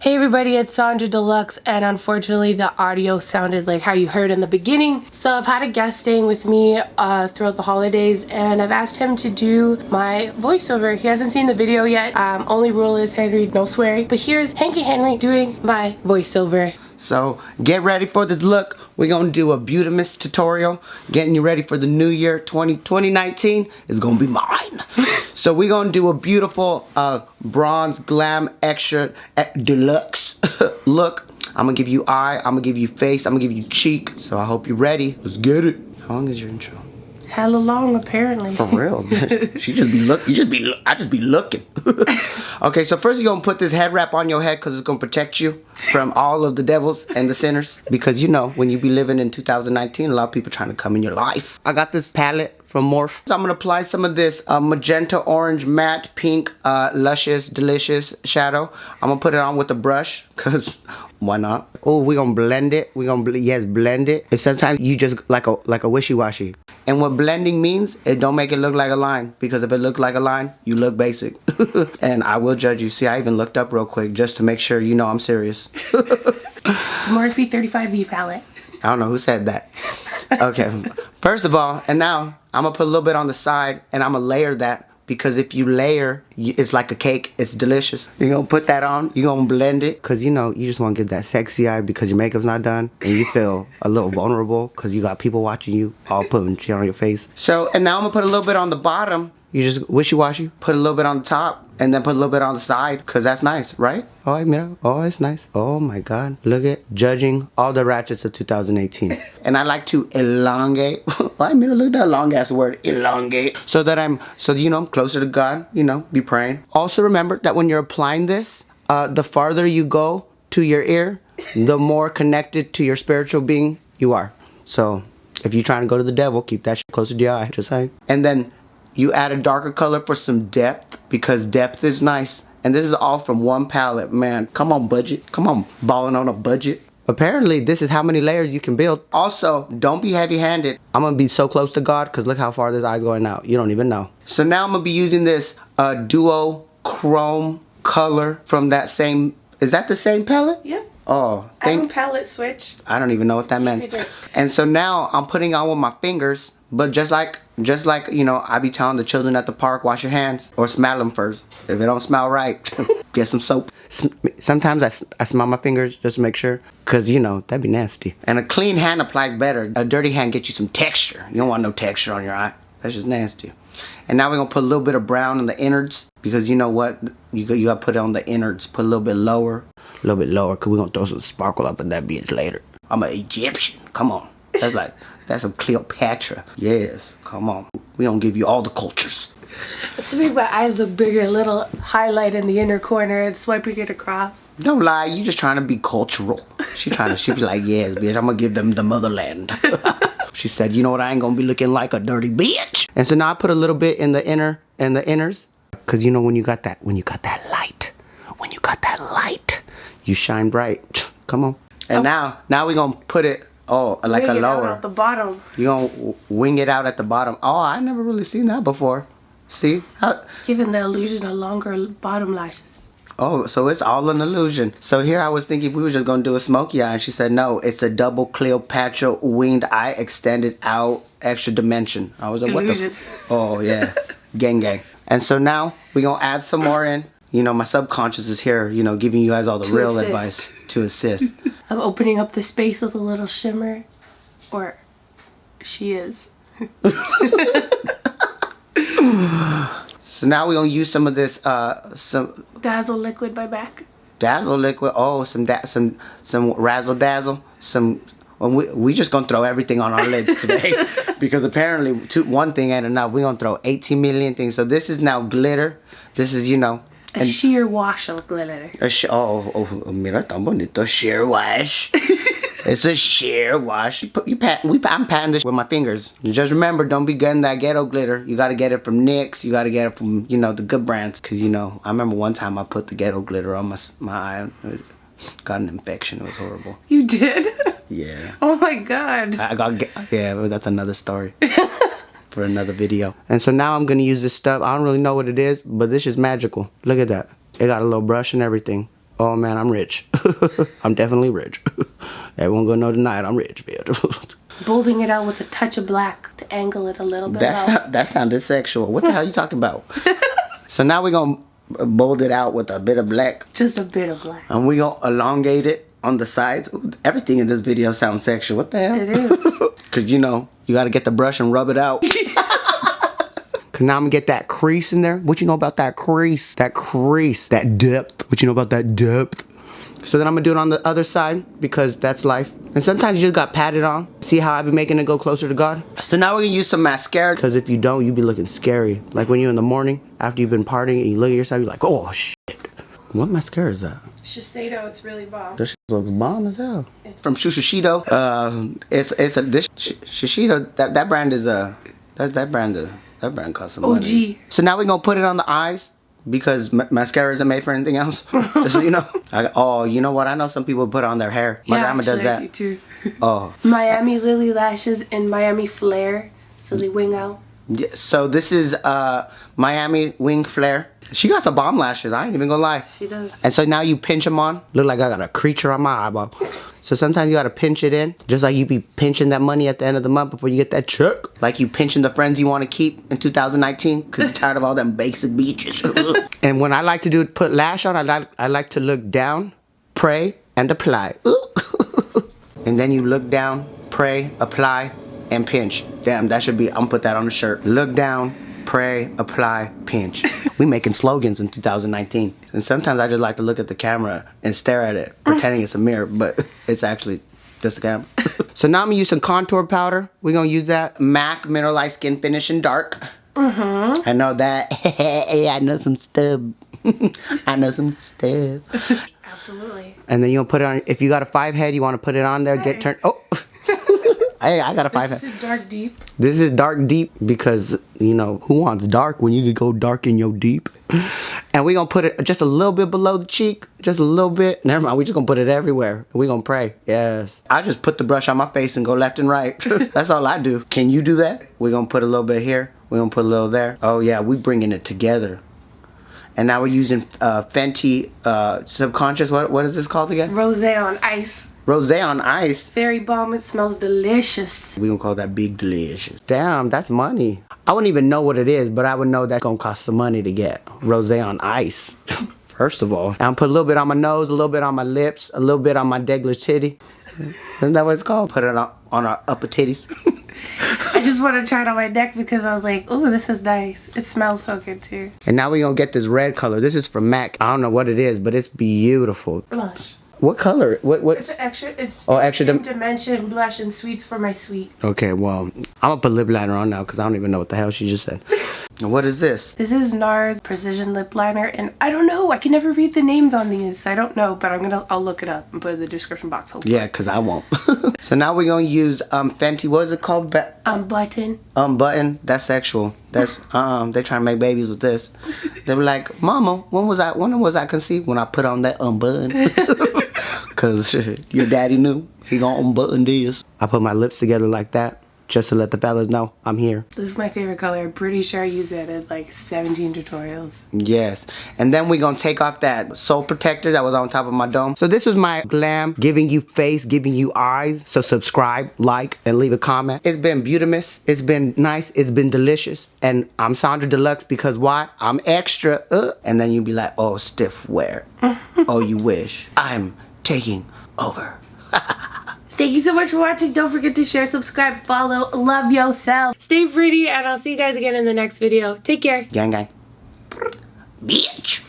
Hey everybody, it's Sonjdradeluxe, and unfortunately the audio sounded like how you heard in the beginning. So I've had a guest staying with me throughout the holidays, and I've asked him to do my voiceover. He hasn't seen the video yet. Only rule is, Henry, no swearing. But here's Hanky Henry doing my voiceover. So get ready for this look. We're gonna do a Beautimist tutorial, getting you ready for the new year 2019 is gonna be mine. So we're gonna do a beautiful bronze glam extra deluxe look. I'm gonna give you eye, I'm gonna give you face, I'm gonna give you cheek. So I hope you're ready. Let's get it. How long is your intro? Hella long, apparently. For real. She just be look. I just be looking. Okay, so first you're gonna put this head wrap on your head because it's gonna protect you from all of the devils and the sinners. Because you know, when you be living in 2019, a lot of people trying to come in your life. I got this palette from Morphe. So I'm gonna apply some of this magenta, orange, matte, pink, luscious, delicious shadow. I'm gonna put it on with a brush because why not? Oh, we're gonna blend it. We're gonna blend it. And sometimes you just like a wishy-washy. And what blending means, it don't make it look like a line. Because if it looks like a line, you look basic. And I will judge you. See, I even looked up real quick just to make sure you know I'm serious. It's a Morphe 35V palette. I don't know who said that. Okay, first of all, and now I'm gonna put a little bit on the side and I'm gonna layer that. Because if you layer, it's like a cake. It's delicious. You're going to put that on. You're going to blend it. Because, you know, you just want to get that sexy eye because your makeup's not done. And you feel a little vulnerable because you got people watching you all putting shit on your face. So, and now I'm going to put a little bit on the bottom. You just wishy-washy. Put a little bit on the top. And then put a little bit on the side. Because that's nice, right? Oh, mira. Oh, it's nice. Oh, my God. Look at judging all the ratchets of 2018. And I like to elongate. I mira, look at that long-ass word. Elongate. So that I'm closer to God. You know, be praying. Also remember that when you're applying this, the farther you go to your ear, the more connected to your spiritual being you are. So, if you're trying to go to the devil, keep that shit closer to your eye. Just saying. And then you add a darker color for some depth, because depth is nice. And this is all from one palette, man. Come on, budget. Come on, balling on a budget. Apparently, this is how many layers you can build. Also, don't be heavy-handed. I'm going to be so close to God, because look how far this eye's going out. You don't even know. So now I'm going to be using this duo chrome color from that same... Is that the same palette? Yeah. Oh, I have a palette switch. I don't even know what that meant. And so now I'm putting on with my fingers. But just like, you know, I be telling the children at the park, wash your hands or smell them first. If it don't smell right, get some soap. Sometimes I smell my fingers just to make sure. Because, you know, that'd be nasty. And a clean hand applies better. A dirty hand gets you some texture. You don't want no texture on your eye. That's just nasty. And now we're going to put a little bit of brown on the innards. Because you know what? You got to put it on the innards. Put a little bit lower. A little bit lower. Because we're going to throw some sparkle up in that bitch later. I'm an Egyptian. Come on. That's some Cleopatra. Yes, come on. We don't give you all the cultures. It's to make my eyes look bigger, a little highlight in the inner corner and swiping it across. Don't lie, you just trying to be cultural. She be like, yes, bitch, I'm gonna give them the motherland. She said, you know what, I ain't gonna be looking like a dirty bitch. And so now I put a little bit in the inner and the inners. Cause you know when you got that light, you shine bright. Come on. And now we gonna put it like wing a lower. Out at the bottom. You gonna wing it out at the bottom. Oh, I never really seen that before. See? Giving the illusion of longer bottom lashes. Oh, so it's all an illusion. So here I was thinking we were just gonna do a smoky eye, and she said no, it's a double Cleopatra winged eye extended out extra dimension. I was like, illusion. What the? Oh yeah, gang. And so now we gonna add some more in. You know, my subconscious is here, you know, giving you guys all the real advice to assist. I'm opening up the space with a little shimmer. Or she is. So now we're going to use some of this, some... Dazzle liquid by MAC. Dazzle liquid. Oh, some razzle dazzle. We just going to throw everything on our lids today. Because apparently one thing ain't enough. We're going to throw 18 million things. So this is now glitter. This is, you know... A sheer wash of glitter. Mira, tan bonito. Sheer wash. It's a sheer wash. I'm patting this with my fingers. Just remember, don't be getting that ghetto glitter. You gotta get it from Nyx. You gotta get it from, you know, the good brands. Cause, you know, I remember one time I put the ghetto glitter on my eye. Got an infection. It was horrible. You did? Yeah. Oh my God. Yeah, but that's another story. For another video. And so now I'm gonna use this stuff. I don't really know what it is, but this is magical. Look at that. It got a little brush and everything. Oh man, I'm rich. I'm definitely rich. Everyone gonna know tonight I'm rich, bitch. Bolding it out with a touch of black to angle it a little bit. That sounded sexual. What the hell are you talking about? So now we're gonna bold it out with a bit of black. Just a bit of black. And we gonna elongate it on the sides. Ooh, everything in this video sounds sexual. What the hell? It is. Cause you know, you gotta get the brush and rub it out. Cause now I'm gonna get that crease in there. What you know about that crease? That crease, that depth. What you know about that depth? So then I'm gonna do it on the other side because that's life. And sometimes you just got patted on. See how I've been making it go closer to God? So now we're gonna use some mascara. Cause if you don't, you be looking scary. Like when you're in the morning, after you've been partying and you look at yourself, you're like, oh shit. What mascara is that? Shiseido, it's really bomb. This shit looks bomb as hell. From Shesiedo. It's a this Shesiedo. That brand is that brand costs some money. OG. So now we're gonna put it on the eyes because mascara isn't made for anything else. Just so you know. Oh, you know what? I know some people put it on their hair. My grandma does that. I do too. Oh. Miami Lily lashes and Miami Flare, so they wing out. Yeah, so this is Miami Wing Flare. She got some bomb lashes, I ain't even gonna lie. She does. And so now you pinch them on. Look like I got a creature on my eyeball. So sometimes you gotta pinch it in. Just like you be pinching that money at the end of the month before you get that check. Like you pinching the friends you wanna keep in 2019 because you're tired of all them basic beaches. And when I like to put lash on, I like to look down, pray, and apply. And then you look down, pray, apply, and pinch. Damn, that should be, I'm gonna put that on the shirt. Look down, pray, apply, pinch. We making slogans in 2019. And sometimes I just like to look at the camera and stare at it, pretending it's a mirror, but it's actually just a camera. So now I'm gonna use some contour powder. We're gonna use that MAC Mineralize Skin Finish in Dark. I know that. Hey, I know some stuff. I know some stuff. Absolutely. And then you'll put it on, if you got a 5 head, you wanna put it on there, get turned, oh. Hey, I got a 5 head. This is dark deep. This is dark deep because, you know, who wants dark when you can go dark in your deep? And we're going to put it just a little bit below the cheek. Just a little bit. Never mind. We're just going to put it everywhere. We're going to pray. Yes. I just put the brush on my face and go left and right. That's all I do. Can you do that? We're going to put a little bit here. We're going to put a little there. Oh, yeah. We're bringing it together. And now we're using Fenty Subconscious. What is this called again? Rosé on ice. Rosé on ice. Very bomb. It smells delicious. We gonna call that big delicious. Damn, that's money. I wouldn't even know what it is, but I would know that's gonna cost some money to get. Rosé on ice. First of all. And put a little bit on my nose, a little bit on my lips, a little bit on my degular titty. Isn't that what it's called? Put it on our upper titties. I just want to try it on my neck because I was like, ooh, this is nice. It smells so good too. And now we're gonna get this red color. This is from MAC. I don't know what it is, but it's beautiful. Blush. What color? What? It's extra. It's extra dimension blush and sweets for my sweet. Okay, well, I'm gonna put lip liner on now because I don't even know what the hell she just said. What is this? This is Nars Precision Lip Liner, and I don't know. I can never read the names on these. I don't know, but I'll look it up and put it in the description box. Hopefully. Yeah, because I won't. So now we're gonna use Fenty. What is it called? Unbutton. Unbutton. That's sexual. That's they trying to make babies with this. They were like, Mama, when was I conceived? When I put on that unbutton. Cause your daddy knew he gonna unbutton this. I put my lips together like that just to let the fellas know I'm here. This is my favorite color. I'm pretty sure I use it in like 17 tutorials. Yes. And then we're gonna take off that soul protector that was on top of my dome. So this was my Glam, giving you face, giving you eyes. So subscribe, like, and leave a comment. It's been beautimous. It's been nice. It's been delicious. And I'm Sonjdradeluxe because why? I'm extra. And then you be like, oh, stiff wear. Oh, you wish. I'm taking over. Thank you so much for watching. Don't forget to share, subscribe, follow. Love yourself. Stay pretty, and I'll see you guys again in the next video. Take care. Gang, gang. Bitch.